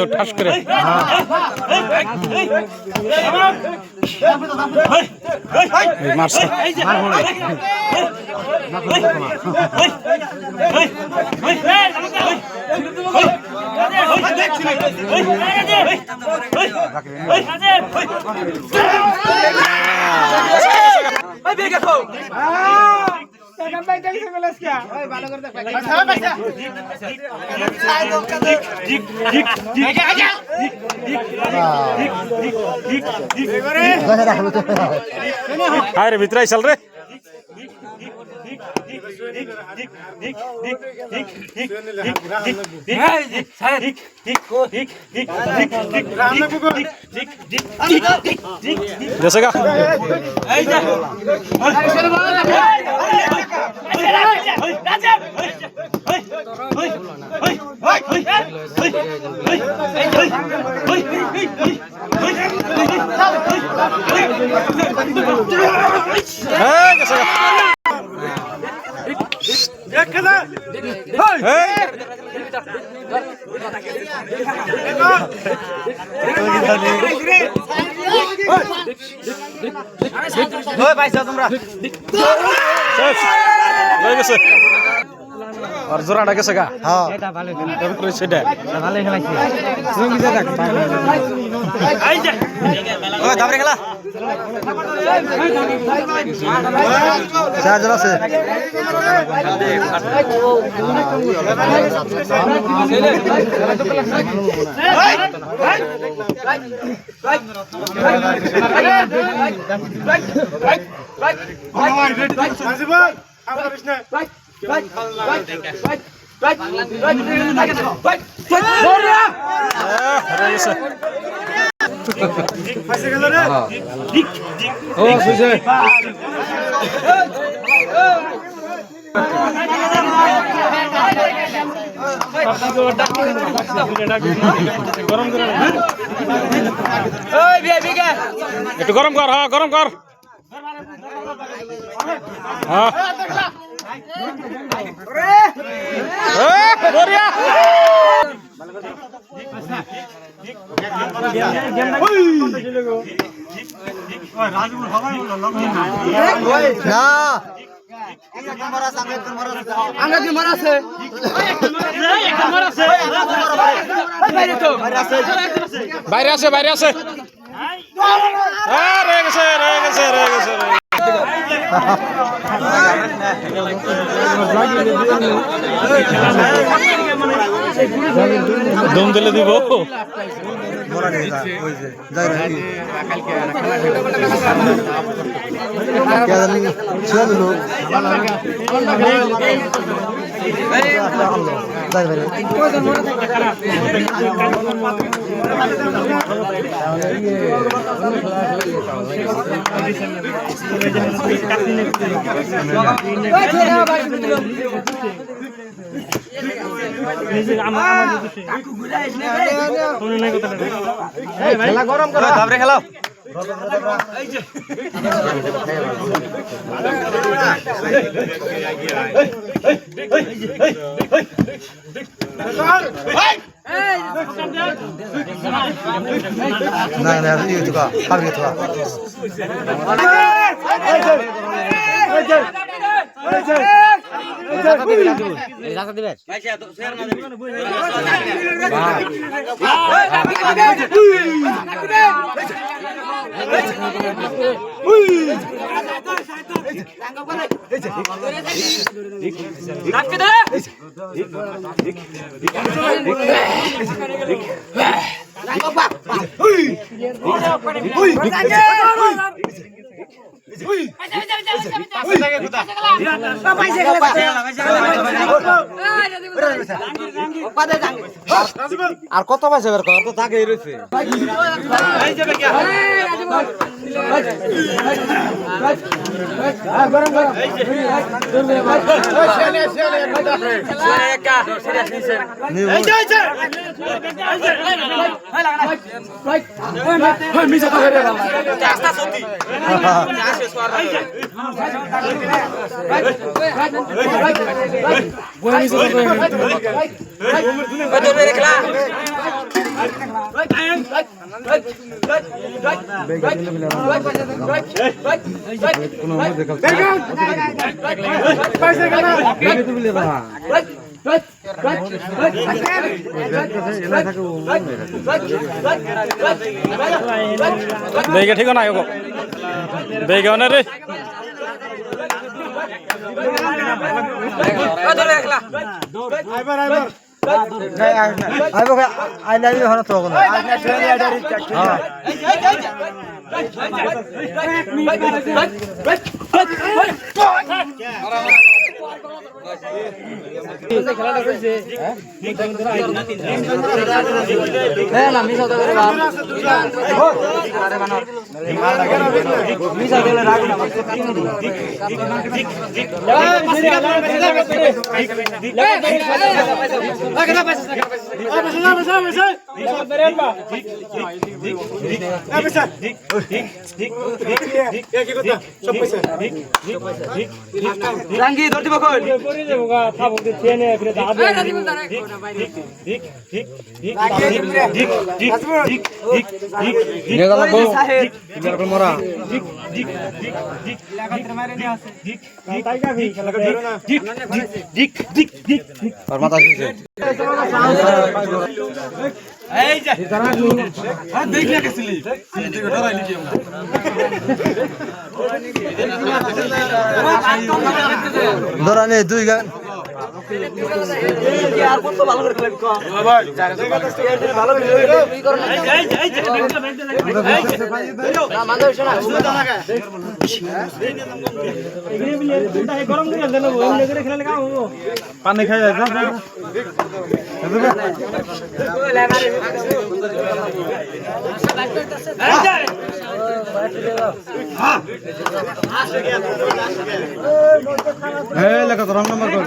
ঠাস করে মারছে আরে ভিতরে চল রে जैसे का और जोरा डाके सका हां এটা ভালো খেলা তবে করে সেটা ভালো খেলাইছে তুমি কি দেখ আই যা ওই দাবরে খেলা চার জন আছে একটু গরম কর হ্যাঁ গরম কর হ্যাঁ বাইরে আছে বাইরে আছে দম দিলে দিব গরম করো তারপরে খেলাও না না itu kak harus itu kak আর কত পয়সা বের কর তো থাকেই রয়েছে বেগে ঠিক না বেগে না রে রাঙ্গি ধরতে বকল পরে দেবো গা খাবো তে চেনে ফিরে দাবে ঠিক ঠিক ঠিক ঠিক ঠিক ঠিক ঠিক ঠিক নেগালা বউ এবার মরা ঠিক ঠিক ঠিক ঠিক লাগাতে মারে নি আছে ঠিক ঠিক টাইকা ভি খেলা ধরো না ঠিক ঠিক ঠিক ঠিক ঠিক আর মাথা শুছে এই যে আর দেখ না কেসলি তুই ডরাইলি কি আমরা ধরানে দুই গান আর কত ভালো করে খেলবি কো ভাই ভালো করে তুই কর না না মাঝে শোনা এগুলি বিলে দুটা গরম করে দেন ওই করে খেললে কাম হবে পানি খাই যায় না লেখা তো রং নম্বর কর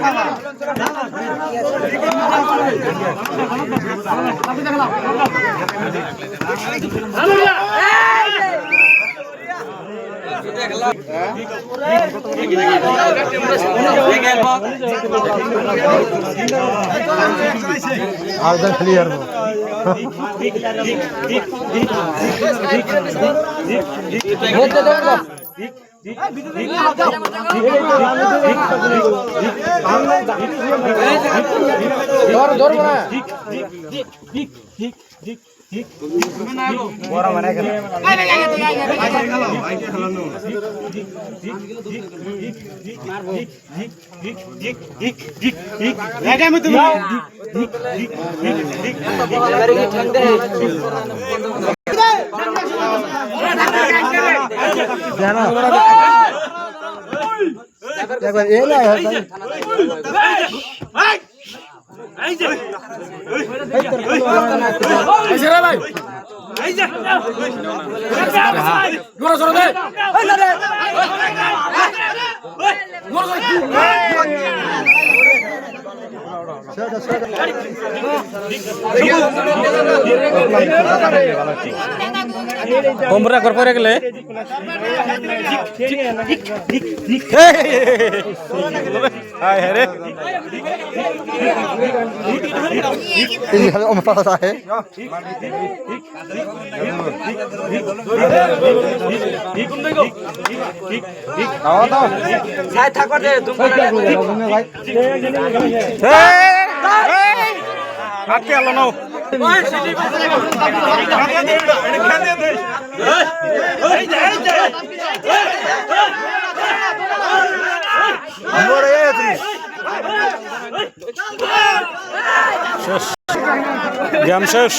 ক্লিয়ার বড় মানে গেল একবার এ না এই যে এই যে ভাই এই যে গোরা সরে দে এই না রে গোরা সরে সেটা সেটা কোমরা কর পরে গেলে হাই রে এই হলো আমার পাশে আছে দাও দাও সাই থাকো দে তুমি ভাই আটকে আলো নাও এই যে শেষ গেম শেষ